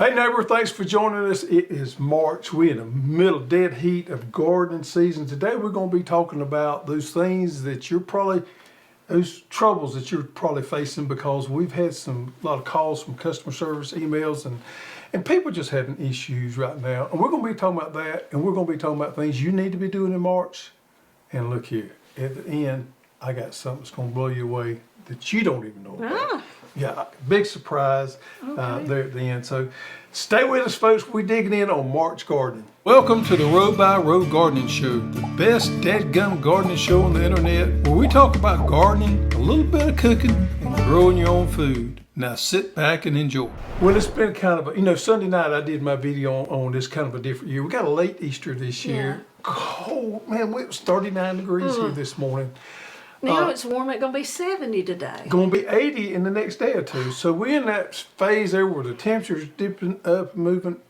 Hey neighbor, thanks for joining us. It is March. We're in the middle dead heat of gardening season. Today we're going to be talking about those things that those troubles that you're probably facing, because we've had a lot of calls from customer service, emails, and people just having issues right now. And we're going to be talking about that, and we're going to be talking about things you need to be doing in March. And look here, at the end, I got something that's going to blow you away that you don't even know about. Yeah, big surprise there at the end. So stay with us, folks. We're digging in on March gardening. Welcome to the Row by Row Gardening Show, the best dadgum gardening show on the internet, where we talk about gardening, a little bit of cooking, and growing your own food. Now sit back and enjoy. Well, it's been kind of a, Sunday night I did my video on this kind of a different year. We got a late Easter this year. Cold, man, it was 39 degrees here this morning. Now it's warm. It's going to be 70 today. Going to be 80 in the next day or two. So we're in that phase there where the temperature's dipping up, moving.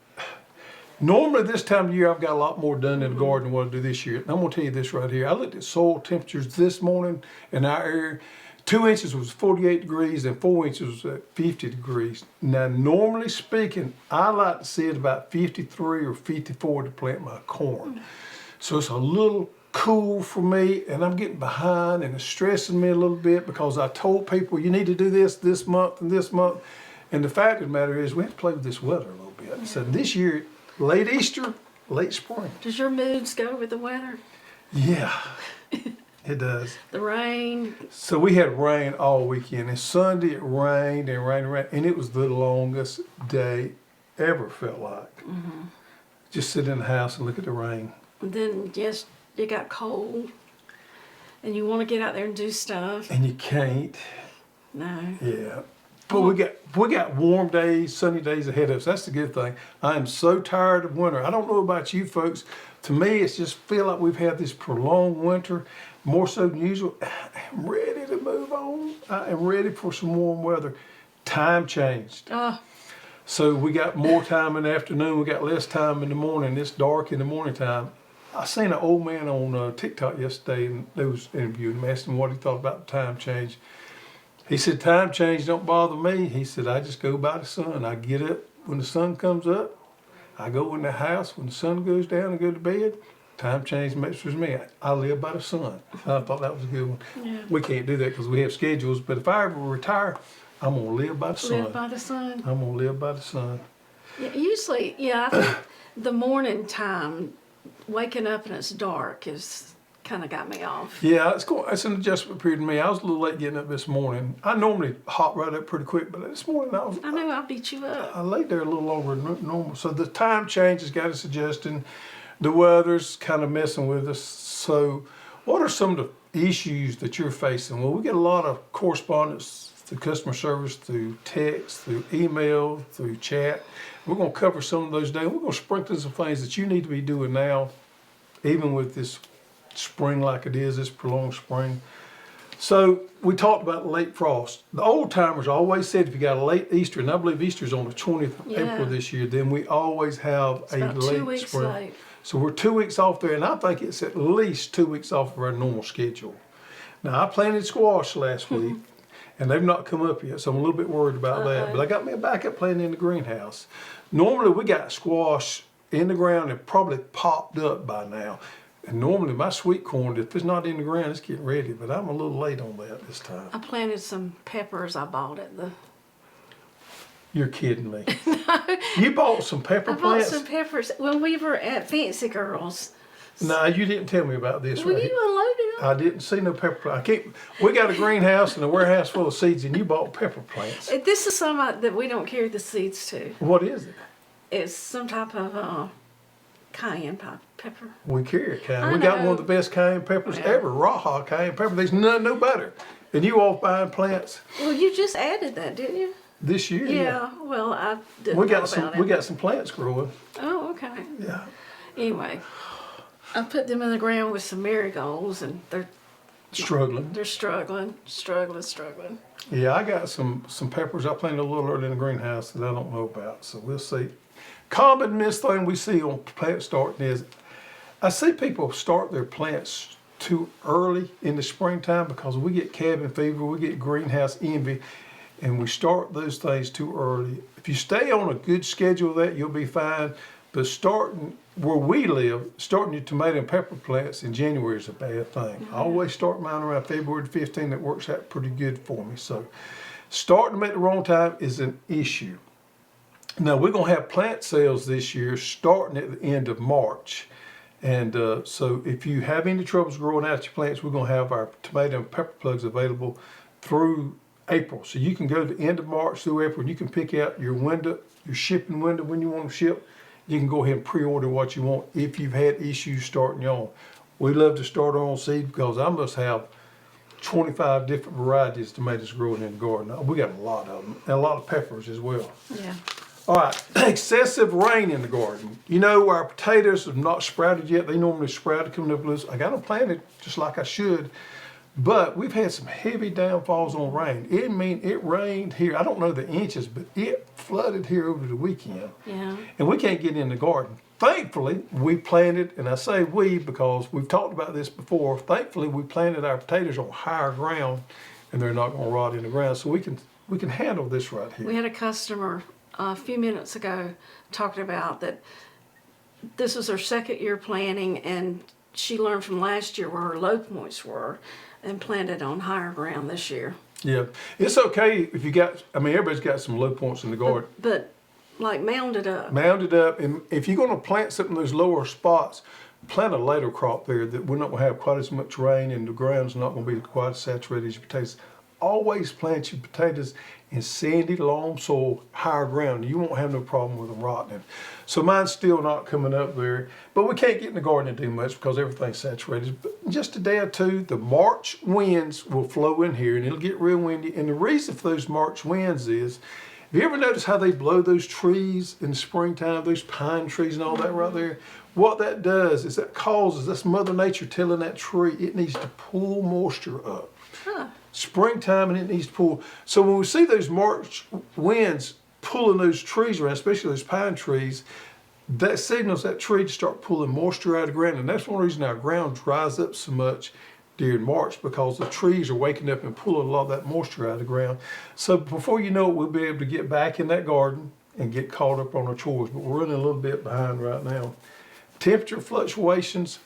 Normally this time of year I've got a lot more done in the garden than what I do this year. And I'm going to tell you this right here. I looked at soil temperatures this morning in our area. 2 inches was 48 degrees and 4 inches was at 50 degrees. Now normally speaking, I like to see it about 53 or 54 to plant my corn. So it's a little cool for me, and I'm getting behind, and it's stressing me a little bit because I told people you need to do this month and this month. And the fact of the matter is we have to play with this weather a little bit. So this year, late Easter, late spring. Does your moods go with the weather? Yeah, it does. The rain. So we had rain all weekend, and Sunday it rained and rained and rained, and it was the longest day ever, felt like. Just sit in the house and look at the rain. And then yes, you got cold, and you want to get out there and do stuff. And you can't. No. Yeah. But we got warm days, sunny days ahead of us. That's the good thing. I am so tired of winter. I don't know about you folks. To me, it's just feel like we've had this prolonged winter, more so than usual. I'm ready to move on. I am ready for some warm weather. Time changed. So we got more time in the afternoon. We got less time in the morning. It's dark in the morning time. I seen an old man on TikTok yesterday, and they was interviewing him, asking him what he thought about the time change. He said, time change don't bother me. He said, I just go by the sun. I get up when the sun comes up. I go in the house when the sun goes down and go to bed. Time change messes with me. I live by the sun. I thought that was a good one. Yeah. We can't do that because we have schedules, but if I ever retire, I'm going to live by the sun. Live by the sun. I'm going to live by the sun. Yeah, usually, I think the morning time, waking up and it's dark is kind of got me off. Yeah, it's an adjustment period to me. I was a little late getting up this morning. I normally hop right up pretty quick, but this morning I know I beat you up. I laid there a little longer than normal. So the time change has got us adjusting. The weather's kind of messing with us. So what are some of the issues that you're facing? Well, we get a lot of correspondence through customer service, through text, through email, through chat. We're going to cover some of those today. We're going to sprinkle some things that you need to be doing now, even with this spring like it is, this prolonged spring. So we talked about late frost. The old timers always said if you got a late Easter, and I believe Easter's on the 20th of April this year, then we always have it's a about late 2 weeks spring. late. So we're 2 weeks off there, and I think it's at least 2 weeks off of our normal schedule. Now I planted squash last week, and they've not come up yet, so I'm a little bit worried about that. But I got me a backup plant in the greenhouse. Normally we got squash in the ground and probably popped up by now. And normally my sweet corn, if it's not in the ground, it's getting ready. But I'm a little late on that this time. I planted some peppers I bought at the... You're kidding me. You bought some pepper plants? I bought some peppers when we were at Fancy Girls. No, you didn't tell me about this. Well, right you unloaded them. I didn't see no pepper plants. We got a greenhouse and a warehouse full of seeds, and you bought pepper plants. This is some that we don't carry the seeds to. What is it? It's some type of cayenne pepper. We carry a cayenne. We got one of the best cayenne peppers ever, Raha cayenne pepper. There's none no better. And you all buying plants? Well, you just added that, didn't you? This year? Yeah. Well, I didn't we know got about some. it. We got some plants growing. Oh, okay. Yeah. Anyway, I put them in the ground with some marigolds, and they're struggling. They're struggling. Yeah, I got some peppers I planted a little early in the greenhouse that I don't know about, so we'll see. Common miss thing we see on plant starting is I see people start their plants too early in the springtime because we get cabin fever, we get greenhouse envy. and we start those things too early. If you stay on a good schedule of that, you'll be fine. But starting where we live, starting your tomato and pepper plants in January is a bad thing. I always start mine around February 15. That works out pretty good for me. So starting them at the wrong time is an issue. Now we're going to have plant sales this year starting at the end of March. And so if you have any troubles growing out your plants, we're going to have our tomato and pepper plugs available through April. So you can go to the end of March through April and you can pick out your window, your shipping window when you want to ship. You can go ahead and pre-order what you want if you've had issues starting your own. We love to start our own seed because I must have 25 different varieties of tomatoes growing in the garden. We got a lot of them, and a lot of peppers as well. Yeah. All right, excessive rain in the garden. You know, our potatoes have not sprouted yet. They normally sprout coming up loose. I got them planted just like I should, but we've had some heavy downfalls on rain. It rained here. I don't know the inches, but it flooded here over the weekend. Yeah. And we can't get in the garden. Thankfully, we planted, and I say we because we've talked about this before. Thankfully, we planted our potatoes on higher ground, and they're not going to rot in the ground. So we can handle this right here. We had a customer a few minutes ago talking about that this was her second year planting, and she learned from last year where her low points were and planted on higher ground this year. Yeah, it's okay if you got. I mean, everybody's got some low points in the garden. But like mounded up. Mounded up, and if you're going to plant something in those lower spots, plant a later crop there that we're not going to have quite as much rain and the ground's not going to be quite as saturated as your potatoes. Always plant your potatoes in sandy, loam soil, higher ground. You won't have no problem with them rotting. So mine's still not coming up there, but we can't get in the garden and do much because everything's saturated. But in just a day or two, the March winds will flow in here and it'll get real windy. And the reason for those March winds is, have you ever noticed how they blow those trees in the springtime, those pine trees and all that right there? What that does is that's Mother Nature telling that tree it needs to pull moisture up. Huh. Springtime and it needs to pull. So when we see those March winds pulling those trees around, especially those pine trees, that signals that tree to start pulling moisture out of the ground. And that's one reason our ground dries up so much during March, because the trees are waking up and pulling a lot of that moisture out of the ground. So before you know it, we'll be able to get back in that garden and get caught up on our chores. But we're running a little bit behind right now. Temperature fluctuations.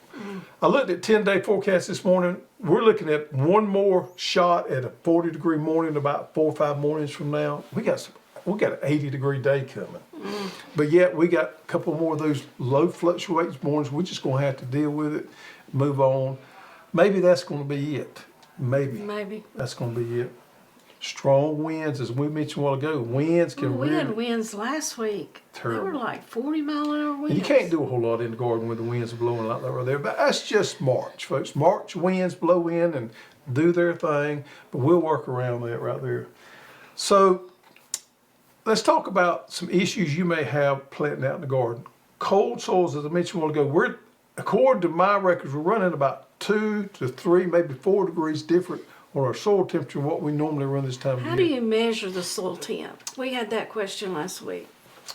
I looked at 10-day forecast this morning. We're looking at one more shot at a 40-degree morning about 4 or 5 mornings from now. We got an 80-degree day coming. But yet we got a couple more of those low fluctuating mornings. We're just going to have to deal with it, move on. Maybe that's going to be it. Maybe. That's going to be it. Strong winds, as we mentioned a while ago, winds can We had winds last week. Terrible. They were like 40-mile-an-hour winds. And you can't do a whole lot in the garden when the winds are blowing like that right there. But that's just March, folks. March winds blow in and do their thing, but we'll work around that right there. So let's talk about some issues you may have planting out in the garden. Cold soils, as I mentioned a while ago, according to my records, we're running about 2 to 3, maybe 4 degrees different on our soil temperature than what we normally run this time of year. How do you measure the soil temp? We had that question last week.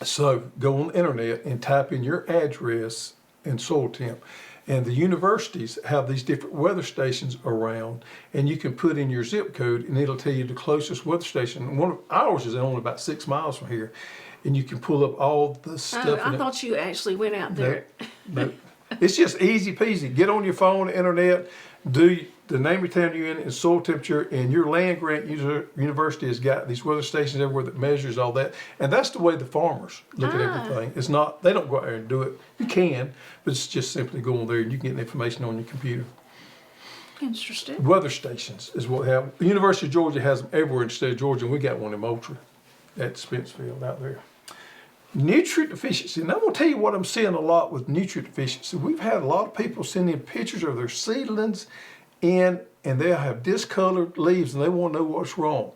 So go on the internet and type in your address and soil temp. And the universities have these different weather stations around, and you can put in your zip code and it'll tell you the closest weather station. And one of ours is only about 6 miles from here, and you can pull up all the stuff. I thought you actually went out there. No. It's just easy peasy. Get on your phone, the internet, do the name of town you're in and soil temperature, and your land grant university has got these weather stations everywhere that measures all that. And that's the way the farmers look at everything. It's not, they don't go out there and do it. You can, but it's just simply go on there and you can get the information on your computer. Interesting. Weather stations is what we have. The University of Georgia has them everywhere in the state of Georgia, and we got one in Mulching at Spencefield out there. Nutrient deficiency, and I'm going to tell you what I'm seeing a lot with nutrient deficiency. We've had a lot of people send in pictures of their seedlings and they'll have discolored leaves and they want to know what's wrong.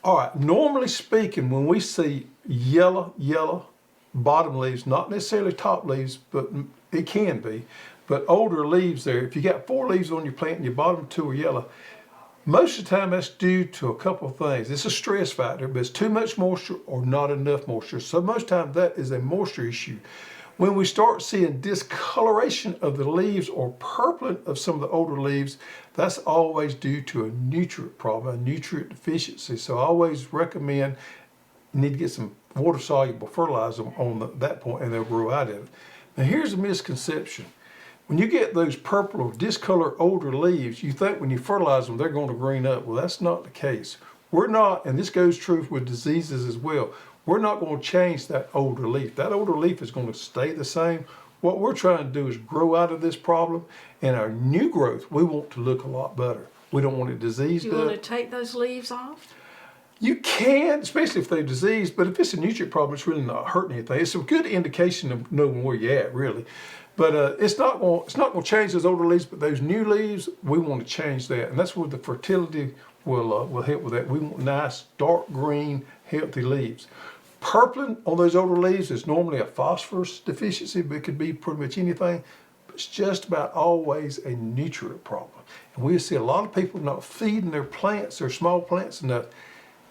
All right, normally speaking, when we see yellow bottom leaves, not necessarily top leaves, but it can be, but older leaves there, if you got 4 leaves on your plant and your bottom 2 are yellow, most of the time that's due to a couple of things. It's a stress factor, but it's too much moisture or not enough moisture. So most of the time that is a moisture issue. When we start seeing discoloration of the leaves or purpling of some of the older leaves, that's always due to a nutrient problem, a nutrient deficiency. So I always recommend you need to get some water-soluble fertilizer on that point, and they'll grow out of it. Now here's a misconception. When you get those purple or discolored older leaves, you think when you fertilize them, they're going to green up. Well, that's not the case. We're not, and this goes true with diseases as well, we're not going to change that older leaf. That older leaf is going to stay the same. What we're trying to do is grow out of this problem, and our new growth, we want to look a lot better. We don't want it diseased up. You want to take those leaves off? You can, especially if they're diseased, but if it's a nutrient problem, it's really not hurting anything. It's a good indication of knowing where you're at, really. But it's not going to change those older leaves, but those new leaves, we want to change that. And that's where the fertility will help with that. We want nice, dark green, healthy leaves. Purpling on those older leaves is normally a phosphorus deficiency, but it could be pretty much anything. But it's just about always a nutrient problem. And we see a lot of people not feeding their plants, their small plants enough.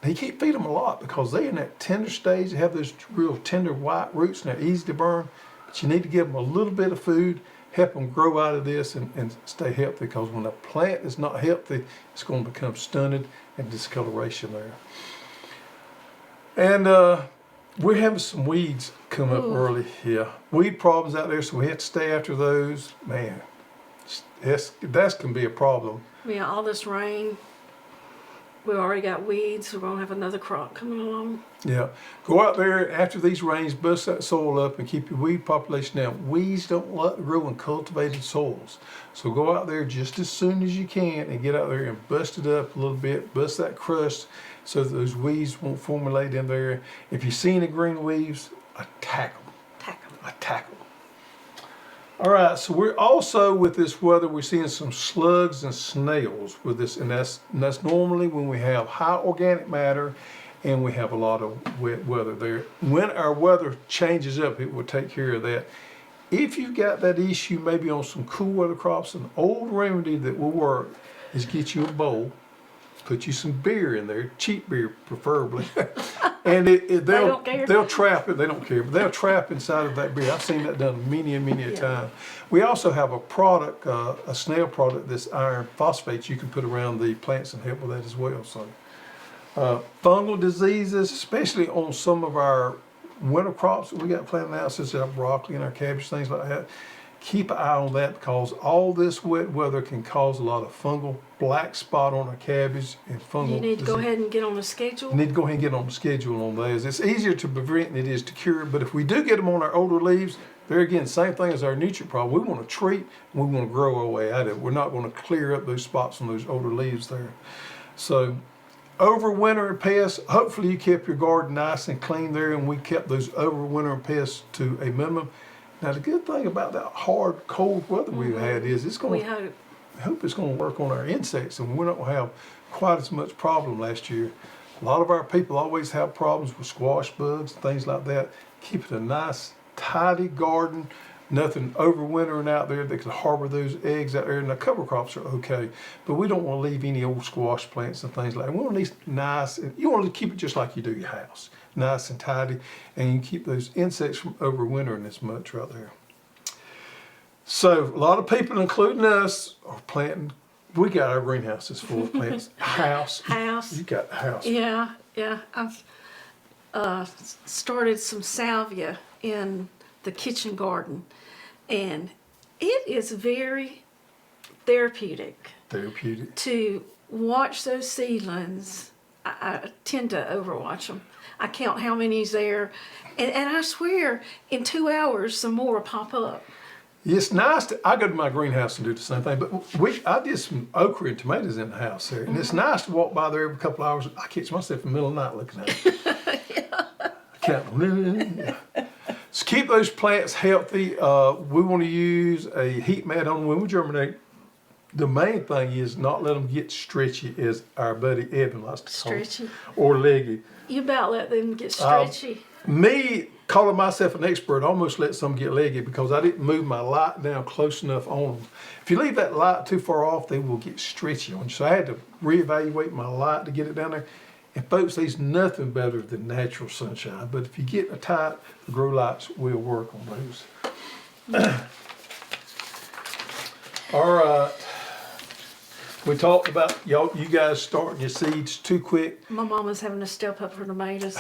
They can't feed them a lot because they're in that tender stage. They have those real tender white roots and they're easy to burn. But you need to give them a little bit of food, help them grow out of this and stay healthy, because when a plant is not healthy, it's going to become stunted and discoloration there. And we're having some weeds come up early here. Weed problems out there, so we have to stay after those. Man, that can be a problem. Yeah, all this rain. We already got weeds. We're going to have another crop coming along. Yeah. Go out there after these rains, bust that soil up and keep your weed population down. Weeds don't like to grow in cultivated soils. So go out there just as soon as you can and get out there and bust it up a little bit, bust that crust so that those weeds won't formulate in there. If you see any green weeds, attack them. Attack them. All right, so we're also, with this weather, we're seeing some slugs and snails with this, and that's normally when we have high organic matter and we have a lot of wet weather there. When our weather changes up, it will take care of that. If you've got that issue maybe on some cool weather crops, an old remedy that will work is get you a bowl, put you some beer in there, cheap beer preferably, and they'll trap it. They don't care, but they'll trap inside of that beer. I've seen that done many and many a time. We also have a product, a snail product, this iron phosphate you can put around the plants and help with that as well. So fungal diseases, especially on some of our winter crops that we got planted out, such as our broccoli and our cabbage, things like that. Keep an eye on that, because all this wet weather can cause a lot of fungal black spot on our cabbage and fungal You need to go disease. ahead and get on the schedule. You need to go ahead and get on the schedule on those. It's easier to prevent than it is to cure, but if we do get them on our older leaves, there again, same thing as our nutrient problem. We want to treat and we want to grow our way out of it. We're not going to clear up those spots on those older leaves there. So overwintering pests, hopefully you kept your garden nice and clean there, and we kept those overwintering pests to a minimum. Now the good thing about that hard, cold weather we've had is it's going to, I hope it's going to work on our insects, and we're not going to have quite as much problem last year. A lot of our people always have problems with squash bugs and things like that. Keep it a nice, tidy garden, nothing overwintering out there that could harbor those eggs out there. And the cover crops are okay, but we don't want to leave any old squash plants and things like that. We want these nice, and you want to keep it just like you do your house. Nice and tidy, and you keep those insects from overwintering as much right there. So a lot of people, including us, are planting. We got our greenhouses full of plants. House. You got the house. Yeah. I've started some salvia in the kitchen garden, and it is very therapeutic to watch those seedlings. I tend to overwatch them. I count how many's there, and I swear in 2 hours some more pop up. It's nice I go to my greenhouse and do the same thing, but I did some okra and tomatoes in the house there, and it's nice to walk by there every couple of hours. I catch myself in the middle of the night looking at it. I count them. So keep those plants healthy. We want to use a heat mat on them when we germinate. The main thing is not let them get stretchy, as our buddy Evan likes to call it, or leggy. You about let them get stretchy. Me, calling myself an expert, almost let some get leggy because I didn't move my light down close enough on them. If you leave that light too far off, they will get stretchy on you. So I had to reevaluate my light to get it down there. And folks, there's nothing better than natural sunshine. But if you get a tight, the grow lights will work on those. All right. We talked about you guys starting your seeds too quick. My mama's having to step up her tomatoes.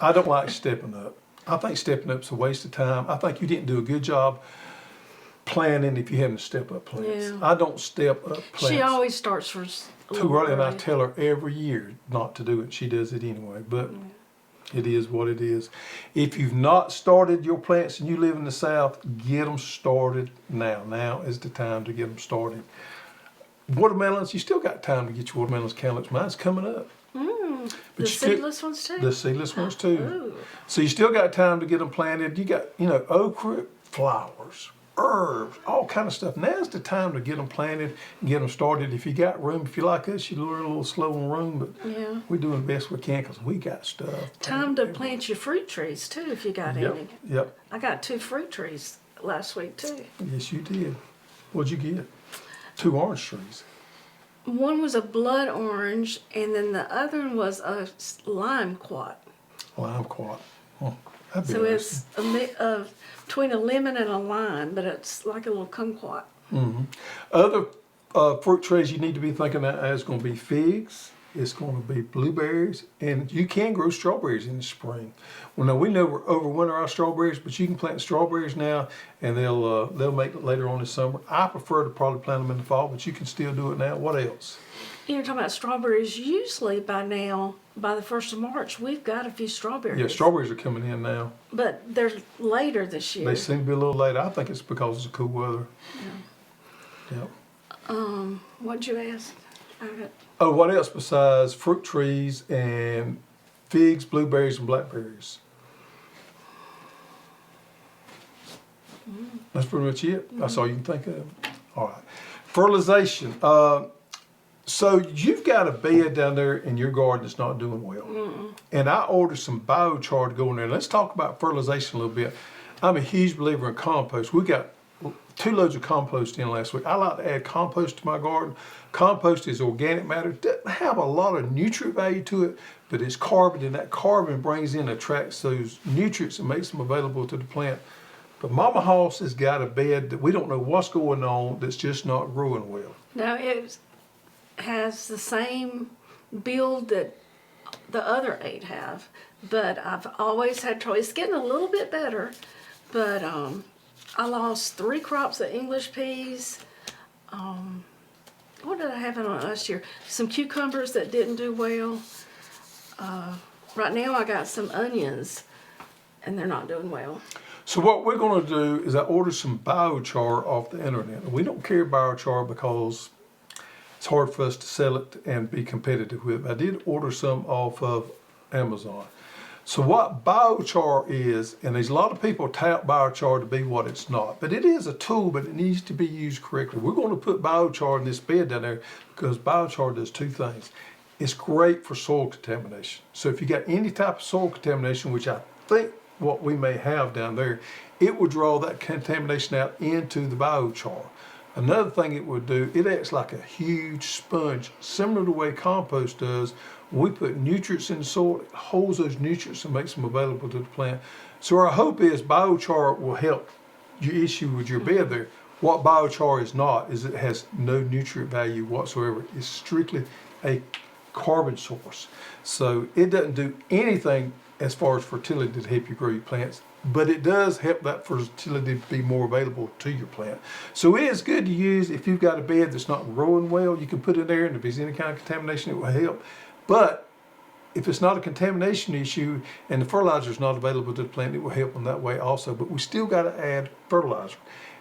I don't like stepping up. I think stepping up's a waste of time. I think you didn't do a good job planning if you haven't step up plants. Yeah. I don't step up plants. She always starts for too early, and I tell her every year not to do it. She does it anyway, but it is what it is. If you've not started your plants and you live in the South, get them started now. Now is the time to get them started. Watermelons, you still got time to get your watermelons, cantaloupes. Mine's coming up. The seedless ones too? The seedless ones too. Ooh. So you still got time to get them planted. You got, okra, flowers, herbs, all kind of stuff. Now's the time to get them planted and get them started. If you got room, if you like us, you're a little slow on room, but we're doing the best we can because we got stuff. Time to plant your fruit trees too, if you got any. Yep. I got 2 fruit trees last week too. Yes, you did. What'd you get? 2 orange trees. One was a blood orange, and then the other one was a lime quat. Lime quat. Oh, that'd be So nice. it's between a lemon and a lime, but it's like a little kumquat. Other fruit trees you need to be thinking of is going to be figs. It's going to be blueberries, and you can grow strawberries in the spring. Well, now we know we're overwinter our strawberries, but you can plant strawberries now, and they'll make it later on this summer. I prefer to probably plant them in the fall, but you can still do it now. What else? You're talking about strawberries. Usually by now, by the 1st of March, we've got a few strawberries. Yeah, strawberries are coming in now. But they're later this year. They seem to be a little later. I think it's because it's the cool weather. Yep. What'd you ask? Oh, what else besides fruit trees and figs, blueberries, and blackberries? That's pretty much it. That's all you can think of. All right. Fertilization. So you've got a bed down there in your garden that's not doing well. And I ordered some Bio-Char to go in there. Let's talk about fertilization a little bit. I'm a huge believer in compost. We got 2 loads of compost in last week. I like to add compost to my garden. Compost is organic matter. It doesn't have a lot of nutrient value to it, but it's carbon, and that carbon brings in, attracts those nutrients and makes them available to the plant. But Mama Hoss has got a bed that we don't know what's going on that's just not growing well. Now it has the same build that the other 8 have, but I've always had trouble. It's getting a little bit better, but I lost 3 crops of English peas. What did I have in on last year? Some cucumbers that didn't do well. Right now I got some onions, and they're not doing well. So what we're going to do is I ordered some Bio-Char off the internet. We don't carry Bio-Char because it's hard for us to sell it and be competitive with it. I did order some off of Amazon. So what Bio-Char is, and there's a lot of people tout Bio-Char to be what it's not, but it is a tool, but it needs to be used correctly. We're going to put Bio-Char in this bed down there because Bio-Char does 2 things. It's great for soil contamination. So if you got any type of soil contamination, which I think what we may have down there, it will draw that contamination out into the Bio-Char. Another thing it would do, it acts like a huge sponge, similar to the way compost does. When we put nutrients in the soil, it holds those nutrients and makes them available to the plant. So our hope is Bio-Char will help your issue with your bed there. What Bio-Char is not is it has no nutrient value whatsoever. It's strictly a carbon source. So it doesn't do anything as far as fertility to help you grow your plants, but it does help that fertility to be more available to your plant. So it is good to use if you've got a bed that's not growing well. You can put it in there, and if there's any kind of contamination, it will help. But if it's not a contamination issue and the fertilizer is not available to the plant, it will help them that way also. But we still got to add fertilizer.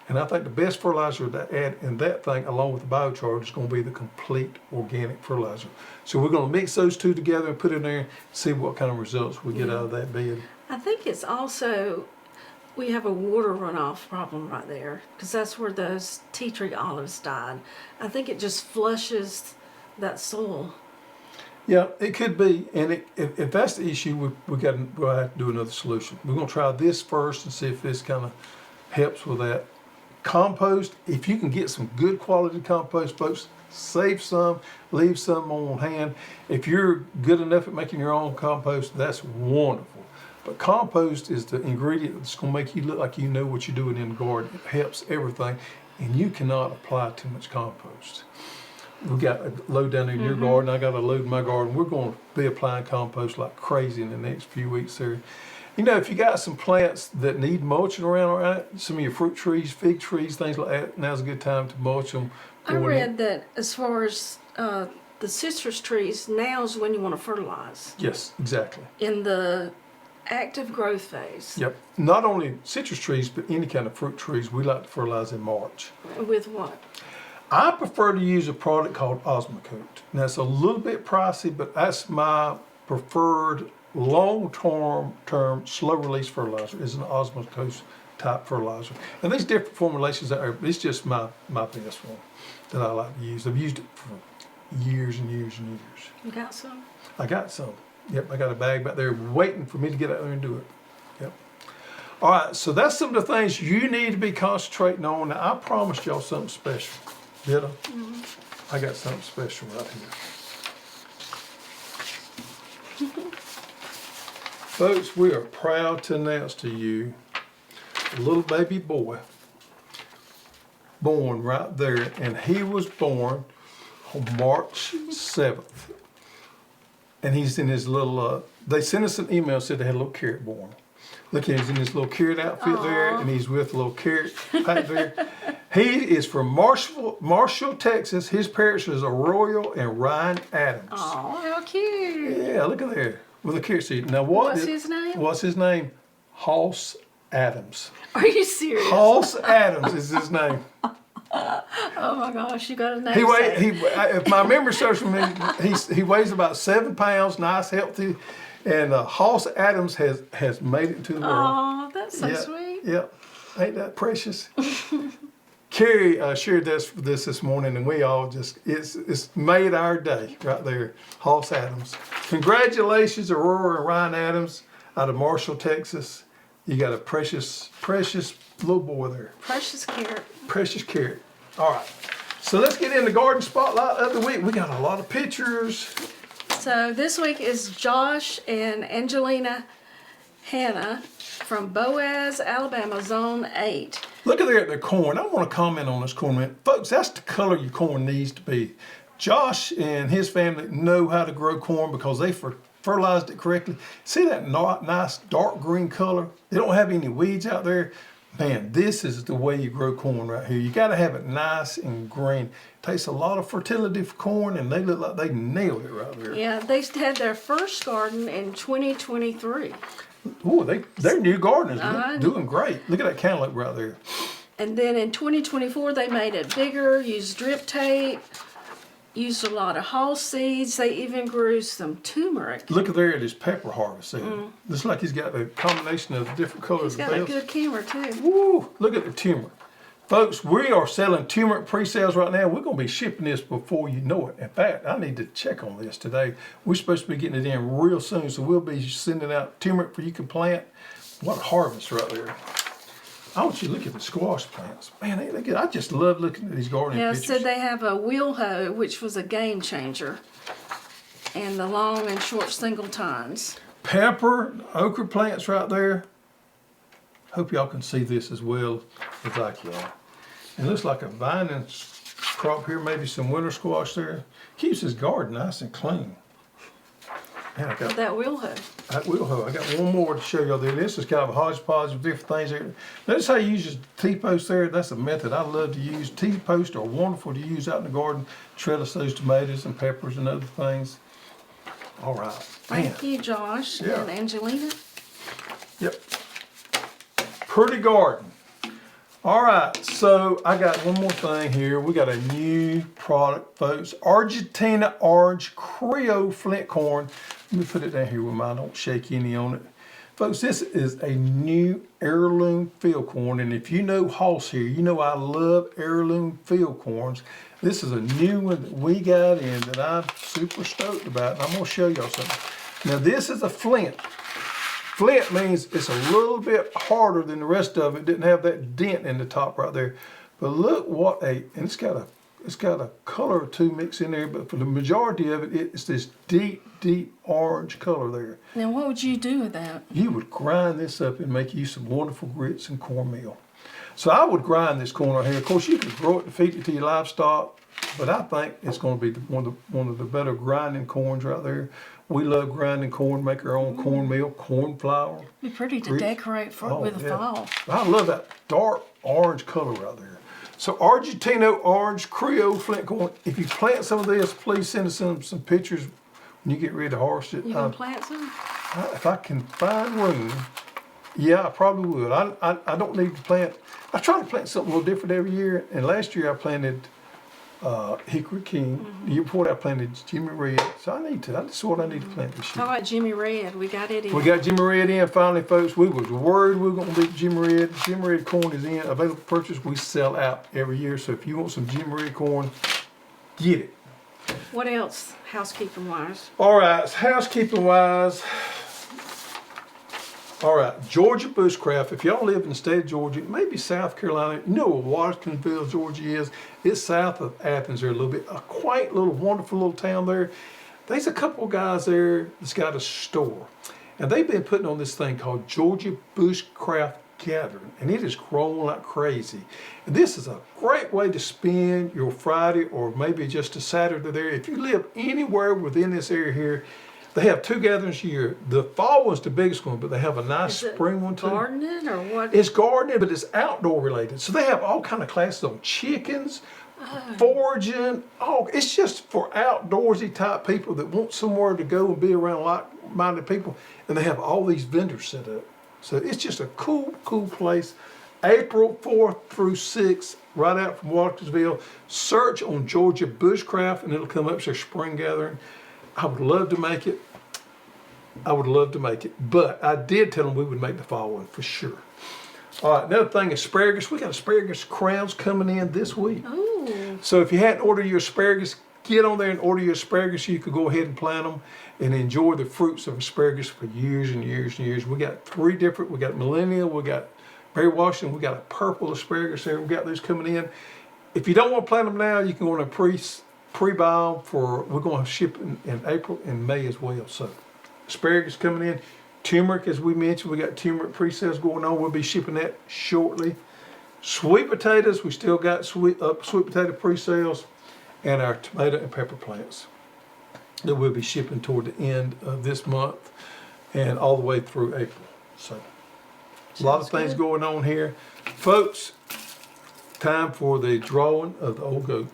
And I think the best fertilizer to add in that thing, along with the Bio-Char, is going to be the complete organic fertilizer. So we're going to mix those 2 together and put it in there and see what kind of results we get out of that bed. I think it's also, we have a water runoff problem right there, because that's where those tea tree olives died. I think it just flushes that soil. Yeah, it could be, and if that's the issue, we'll have to do another solution. We're going to try this first and see if this kind of helps with that. Compost, if you can get some good quality compost, folks, Save some, leave some on hand. If you're good enough at making your own compost, that's wonderful. But compost is the ingredient that's going to make you look like you know what you're doing in the garden. It helps everything, and you cannot apply too much compost. We got a load down in your garden. I got a load in my garden. We're going to be applying compost like crazy in the next few weeks there. You know, if you got some plants that need mulching around it, some of your fruit trees, fig trees, things like that, now's a good time to mulch them. I read that as far as the citrus trees, now's when you want to fertilize. Yes, exactly. In the active growth phase. Yep. Not only citrus trees, but any kind of fruit trees, we like to fertilize in March. With what? I prefer to use a product called Osmocote. Now, it's a little bit pricey, but that's my preferred long-term slow-release fertilizer is an Osmocote type fertilizer. And there's different formulations out there, but it's just my best one that I like to use. I've used it for years and years and years. You got some? I got some. Yep, I got a bag back there waiting for me to get out there and do it. Yep. All right, so that's some of the things you need to be concentrating on. Now, I promised y'all something special. Did I? I got something special right here. Folks, we are proud to announce to you a little baby boy born right there, and he was born on March 7th. And he's in his little, they sent us an email, said they had a little carrot born. Look, he's in his little carrot outfit there, and he's with a little carrot back there. He is from Marshall, Texas. His parents is Arroyo and Ryan Adams. Oh, how cute. Yeah, look at there with a carrot seed. Now, What's his name? What's his name? Hoss Adams. Are you serious? Hoss Adams is his name. Oh my gosh, you got a name. If my memory serves me, he weighs about 7 pounds, nice, healthy, and Hoss Adams has made it to the world. Oh, that's so sweet. Yep, ain't that precious? Carrie shared this morning, and we all it's made our day right there. Hoss Adams, congratulations, Aurora and Ryan Adams out of Marshall, Texas. You got a precious little boy there. Precious carrot. Precious carrot. All right. So let's get in the garden spotlight of the week. We got a lot of pictures. So this week is Josh and Angelina Hannah from Boaz, Alabama, Zone 8. Look at their corn. I want to comment on this corn, man. Folks, that's the color your corn needs to be. Josh and his family know how to grow corn because they fertilized it correctly. See that nice dark green color? They don't have any weeds out there. Man, this is the way you grow corn right here. You got to have it nice and green. It takes a lot of fertility for corn, and they look like they nailed it right there. Yeah, they had their first garden in 2023. Ooh, they're new gardeners. Doing great. Look at that cantaloupe right there. And then in 2024, they made it bigger, used drip tape, used a lot of hull seeds. They even grew some turmeric. Look at there at his pepper harvest. Looks like he's got a combination of different colors. He's got a good camera too. Woo! Look at the turmeric. Folks, we are selling turmeric pre-sales right now. We're going to be shipping this before you know it. In fact, I need to check on this today. We're supposed to be getting it in real soon, so we'll be sending out turmeric for you can plant. What a harvest right there. I want you to look at the squash plants. Man, they look good. I just love looking at these gardening pictures. Yeah, so they have a wheel hoe, which was a game changer, and the long and short single tines. Pepper, okra plants right there. Hope y'all can see this as well as I can. It looks like a vine and crop here, maybe some winter squash there. Keeps his garden nice and clean. Man, I got That wheel hoe. that wheel hoe. I got one more to show y'all there. This is kind of a hodgepodge of different things there. Notice how you use your T-post there. That's a method I love to use. T-posts are wonderful to use out in the garden. Trellis those tomatoes and peppers and other things. All right. Thank you, Josh Yeah. and Angelina. Yep. Pretty garden. All right, so I got one more thing here. We got a new product, folks. Argentina Orange Creole Flint Corn. Let me put it down here where mine don't shake any on it. Folks, this is a new heirloom field corn, and if you know Hoss here, you know I love heirloom field corns. This is a new one that we got in that I'm super stoked about, and I'm gonna show y'all something. Now this is a flint. Flint means it's a little bit harder than the rest of it. It didn't have that dent in the top right there. But look what and it's got a it's got a color or two mixed in there, but for the majority of it, it's this deep, deep orange color there. Now, what would you do with that? You would grind this up and make you some wonderful grits and cornmeal. So I would grind this corn right here. Of course, you could grow it to feed it to your livestock, but I think it's going to be one of the better grinding corns right there. We love grinding corn, make our own cornmeal, corn flour. It'd be pretty to decorate with the fall. I love that dark orange color right there. So Argentino orange Creole flint corn. If you plant some of this, please send us some pictures when you get ready to harvest it. You gonna plant some? If I can find room, yeah, I probably would. I don't need to plant. I try to plant something a little different every year. And last year I planted Hickory King. The year before that I planted Jimmy Red. So that's what I need to plant this year. How about Jimmy Red? We got it in. We got Jimmy Red in finally, folks. We was worried we were going to beat Jimmy Red. Jimmy Red corn is in, available for purchase. We sell out every year. So if you want some Jimmy Red corn, get it. What else, housekeeping wise? All right, housekeeping wise. All right, Georgia bushcraft. If y'all live in the state of Georgia, maybe South Carolina, you know where Washingtonville, Georgia is. It's south of Athens there a little bit. A quaint little, wonderful little town there. There's a couple of guys there that's got a store. And they've been putting on this thing called Georgia Bushcraft Gathering. And it is growing like crazy. And this is a great way to spend your Friday or maybe just a Saturday there. If you live anywhere within this area here, they have 2 gatherings a year. The fall one's the biggest one, but they have a nice spring one too. Gardening or what? It's gardening, but it's outdoor related. So they have all kind of classes on chickens, foraging. Oh, it's just for outdoorsy type people that want somewhere to go and be around like-minded people. And they have all these vendors set up. So it's just a cool, cool place. April 4th through 6th, right out from Watkins,ville. Search on Georgia Bushcraft and it'll come up as their spring gathering. I would love to make it. But I did tell them we would make the fall one for sure. All right, another thing, asparagus. We got asparagus crowns coming in this week. Ooh. So if you hadn't ordered your asparagus, get on there and order your asparagus. You could go ahead and plant them and enjoy the fruits of asparagus for years and years and years. We got 3 different. We got millennial, we got Mary Washington, we got a purple asparagus there. We got those coming in. If you don't want to plant them now, you can go on a pre-buy for, we're going to ship in April and May as well. So asparagus coming in. Turmeric, as we mentioned, we got turmeric pre-sales going on. We'll be shipping that shortly. Sweet potatoes, we still got sweet potato pre-sales, and our tomato and pepper plants that we'll be shipping toward the end of this month and all the way through April. So a lot of things going on here. Folks, time for the drawing of the old goat.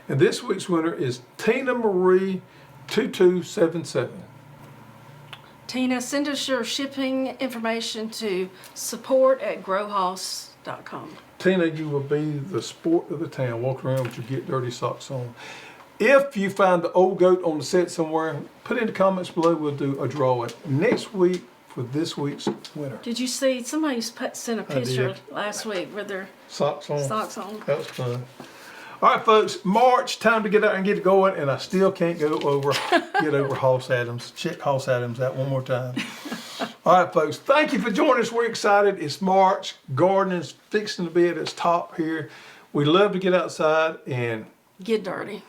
And this week's winner is Tina Marie 2277. Tina, send us your shipping information to support@growhouse.com. Tina, you will be the sport of the town, walking around with your Get Dirty socks on. If you find the old goat on the set somewhere, put it in the comments below. We'll do a drawing next week for this week's winner. Did you see somebody sent a picture last week with their Socks on. socks on? That was fun. All right, folks, March, time to get out and get it going, and I still can't get over Hoss Adams. Check Hoss Adams out one more time. All right, folks, thank you for joining us. We're excited. It's March. Gardening's fixing to be at its top here. We love to get outside and Get dirty.